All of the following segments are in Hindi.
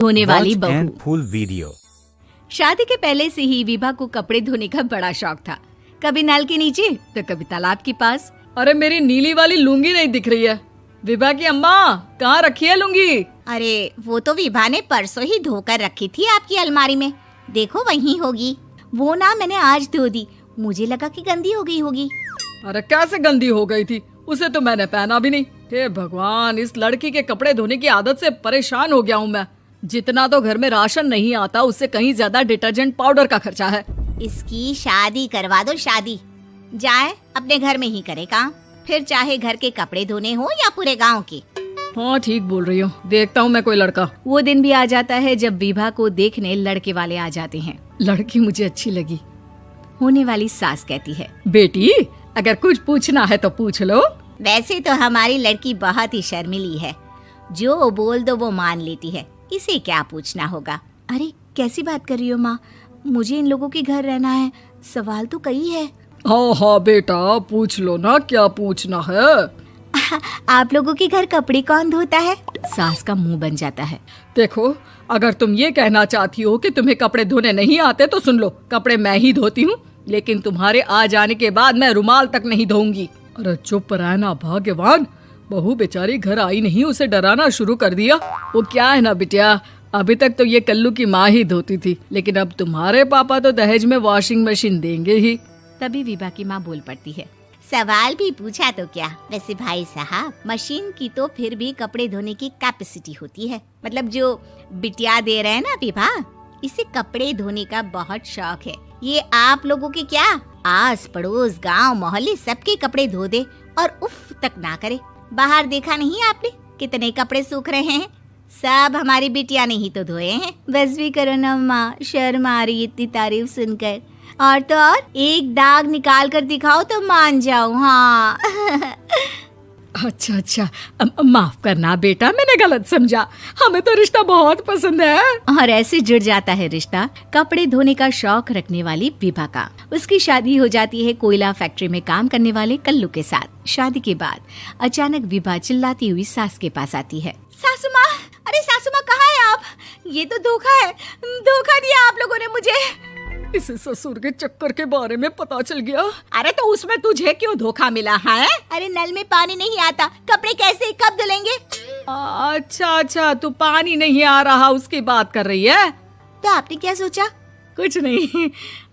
धोने वाली बहू। Full video. शादी के पहले से ही विभा को कपड़े धोने का बड़ा शौक था। कभी नल के नीचे तो कभी तालाब के पास। अरे मेरी नीली वाली लुंगी नहीं दिख रही है। विभा की अम्मा कहाँ रखी है लुंगी? अरे वो तो विभा ने परसों ही धोकर रखी थी आपकी अलमारी में, देखो वहीं होगी। वो ना मैंने आज धो दी, मुझे लगा कि गंदी हो गई होगी। अरे कैसे गंदी हो गई थी, उसे तो मैंने पहना भी नहीं। हे भगवान, इस लड़की के कपड़े धोने की आदत से परेशान हो गया हूँ मैं। जितना तो घर में राशन नहीं आता, उससे कहीं ज्यादा डिटर्जेंट पाउडर का खर्चा है। इसकी शादी करवा दो, शादी जाए अपने घर में ही करे काम, फिर चाहे घर के कपड़े धोने हो या पूरे गांव के। हाँ ठीक बोल रही हूँ, देखता हूँ मैं कोई लड़का। वो दिन भी आ जाता है जब विभा को देखने लड़के वाले आ जाते हैं। लड़की मुझे अच्छी लगी। होने वाली सास कहती है, बेटी अगर कुछ पूछना है तो पूछ लो। वैसे तो हमारी लड़की बहुत ही शर्मिली है, जो बोल दो वो मान लेती है, इसे क्या पूछना होगा। अरे कैसी बात कर रही हो माँ, मुझे इन लोगों के घर रहना है, सवाल तो कई है। हाँ हाँ बेटा पूछ लो ना, क्या पूछना है। आप लोगों के घर कपड़े कौन धोता है? सास का मुंह बन जाता है। देखो अगर तुम ये कहना चाहती हो कि तुम्हें कपड़े धोने नहीं आते तो सुन लो, कपड़े मैं ही धोती हूँ, लेकिन तुम्हारे आ जाने के बाद मैं रुमाल तक नहीं धोऊंगी। अरे चुप रहना भाग्यवान, बहू बेचारी घर आई नहीं, उसे डराना शुरू कर दिया। वो क्या है ना बिटिया, अभी तक तो ये कल्लू की माँ ही धोती थी, लेकिन अब तुम्हारे पापा तो दहेज में वॉशिंग मशीन देंगे ही। तभी विभा की माँ बोल पड़ती है, सवाल भी पूछा तो क्या। वैसे भाई साहब, मशीन की तो फिर भी कपड़े धोने की कैपेसिटी होती है। मतलब जो बिटिया दे रहे हैं ना विभा, इसे कपड़े धोने का बहुत शौक है। ये आप लोगों के क्या, आस पड़ोस गांव मोहल्ले सबके कपड़े धो दे और उफ तक ना करे। बाहर देखा नहीं आपने कितने कपड़े सूख रहे हैं, सब हमारी बिटिया ने ही तो धोए हैं। बस भी करो ना माँ, शर्म आ रही इतनी तारीफ सुनकर। और तो और एक दाग निकाल कर दिखाओ तो मान जाओ। हाँ अच्छा अच्छा, माफ करना बेटा, मैंने गलत समझा, हमें तो रिश्ता बहुत पसंद है। और ऐसे जुड़ जाता है रिश्ता कपड़े धोने का शौक रखने वाली विभा का। उसकी शादी हो जाती है कोयला फैक्ट्री में काम करने वाले कल्लू के साथ। शादी के बाद अचानक विभा चिल्लाती हुई सास के पास आती है। सासू माँ, अरे सासू माँ कहाँ है आप? ये तो धोखा है, धोखा दिया आप लोगों ने मुझे। इसे ससुर के चक्कर के बारे में पता चल गया। अरे तो उसमें तुझे क्यों धोखा मिला है? अरे नल में पानी नहीं आता, कपड़े कैसे कब धुलेंगे? अच्छा अच्छा, तू पानी नहीं आ रहा उसकी बात कर रही है। तो आपने क्या सोचा? कुछ नहीं।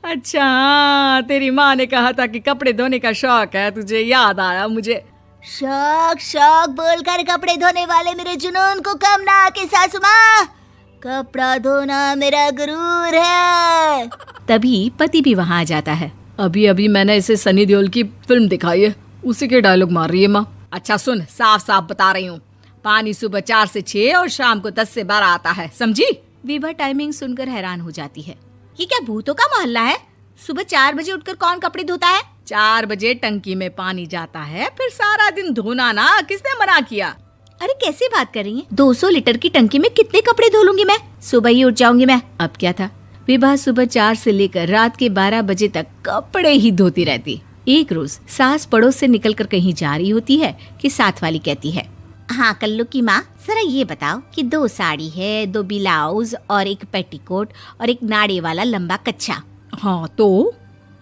अच्छा हाँ, तेरी माँ ने कहा था कि कपड़े धोने का शौक है तुझे, याद आया मुझे। शौक शौक बोलकर कपड़े धोने वाले मेरे जुनून को कम ना आके सासू माँ, कपड़ा धोना मेरा गुरूर है। तभी पति भी वहाँ आ जाता है। अभी अभी मैंने इसे सनी देओल की फिल्म दिखाई है, उसी के डायलॉग मार रही है माँ। अच्छा सुन, साफ साफ बता रही हूँ, पानी सुबह 4 से 6 और शाम को 10 से 12 आता है, समझी? विभा टाइमिंग सुनकर हैरान हो जाती है। ये क्या भूतों का मोहल्ला है? सुबह 4 बजे उठकर कौन कपड़े धोता है? 4 बजे टंकी में पानी जाता है, फिर सारा दिन धोना ना, किसने मना किया? अरे कैसे बात कर रही हैं? 200 लीटर की टंकी में कितने कपड़े धो लूंगी मैं, सुबह ही उठ जाऊंगी मैं। अब क्या था, विभा सुबह 4 से लेकर रात के 12 बजे तक कपड़े ही धोती रहती। एक रोज सास पड़ोस से निकलकर कहीं जा रही होती है कि साथ वाली कहती है, हाँ कल्लू की माँ, जरा ये बताओ कि 2 साड़ी है, 2 ब्लाउज और एक पेटीकोट और एक नाड़े वाला लंबा कच्छा। हाँ तो?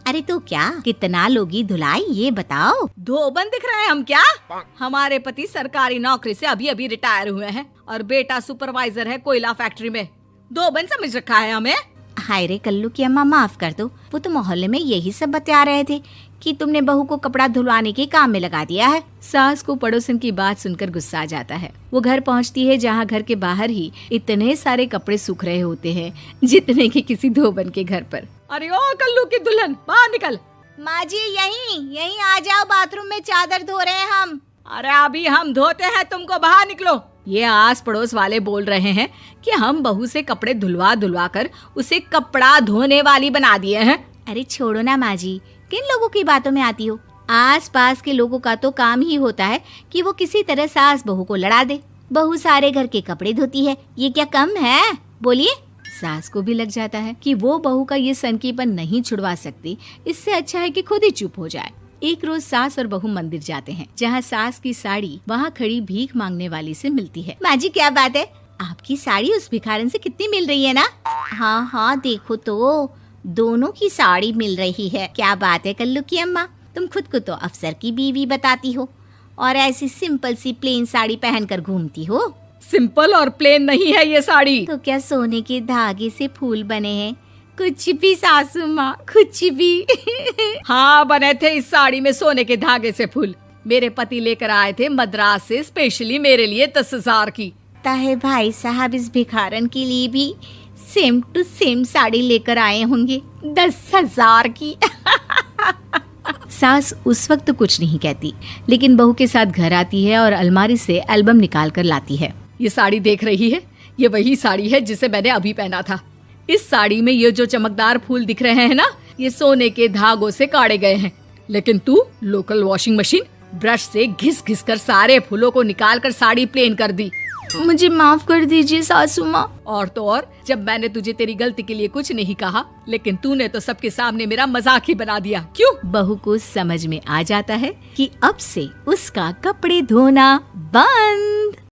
अरे तो क्या, कितना लोगी धुलाई ये बताओ। धोबन दिख रहे हैं हम क्या? हमारे पति सरकारी नौकरी से अभी अभी रिटायर हुए हैं और बेटा सुपरवाइजर है कोयला फैक्ट्री में। धोबन समझ रखा है हमें? हाय रे कल्लू की अम्मा, माफ कर दो, वो तो मोहल्ले में यही सब बता रहे थे कि तुमने बहू को कपड़ा धुलवाने के काम में लगा दिया है। सास को पड़ोसन की बात सुनकर गुस्सा आ जाता है। वो घर पहुंचती है जहां घर के बाहर ही इतने सारे कपड़े सूख रहे होते हैं जितने कि किसी धोबन के घर पर। अरे ओ कल्लू की दुल्हन, बाहर निकल। माँ जी यहीं आ जाओ, बाथरूम में चादर धो रहे हैं हम। अरे अभी हम धोते हैं, तुमको बाहर निकलो। ये आस पड़ोस वाले बोल रहे हैं कि हम बहू से कपड़े धुलवा धुलवा कर उसे कपड़ा धोने वाली बना दिए हैं। अरे छोड़ो ना माँ जी, किन लोगों की बातों में आती हो? आस पास के लोगों का तो काम ही होता है कि वो किसी तरह सास बहू को लड़ा दे। बहू सारे घर के कपड़े धोती है, ये क्या कम है? बोलिए। सास को भी लग जाता है कि वो बहू का ये सनकीपन नहीं छुड़वा सकती, इससे अच्छा है कि खुद ही चुप हो जाए। एक रोज सास और बहू मंदिर जाते हैं, जहाँ सास की साड़ी वहाँ खड़ी भीख मांगने वाली से मिलती है। माँ जी क्या बात है, आपकी साड़ी उस भिखारन से कितनी मिल रही है ना? हाँ हाँ देखो तो, दोनों की साड़ी मिल रही है। क्या बात है कल्लू की अम्मा, तुम खुद को तो अफसर की बीवी बताती हो और ऐसी सिंपल सी प्लेन साड़ी पहनकर घूमती हो। सिंपल और प्लेन नहीं है ये साड़ी। तो क्या सोने के धागे से फूल बने हैं? कुछ भी सासू माँ, कुछ भी। हाँ बने थे इस साड़ी में सोने के धागे से फूल। मेरे पति लेकर आए थे मद्रास से स्पेशली मेरे लिए 10,000 की। ताहे भाई साहब इस भिखारन के लिए भी सेम टू सेम साड़ी लेकर आए होंगे 10,000 की। सास उस वक्त तो कुछ नहीं कहती, लेकिन बहू के साथ घर आती है और अलमारी से एल्बम निकाल कर लाती है। ये साड़ी देख रही है, ये वही साड़ी है जिसे मैंने अभी पहना था। इस साड़ी में ये जो चमकदार फूल दिख रहे हैं ना, ये सोने के धागों से काढ़े गए हैं। लेकिन तू लोकल वॉशिंग मशीन ब्रश से घिस घिस कर सारे फूलों को निकाल कर साड़ी प्लेन कर दी। मुझे माफ कर दीजिए सासू माँ। और तो और, जब मैंने तुझे तेरी गलती के लिए कुछ नहीं कहा, लेकिन तूने तो सबके सामने मेरा मजाक ही बना दिया। क्यों? बहू को समझ में आ जाता है कि अब से उसका कपड़े धोना बंद।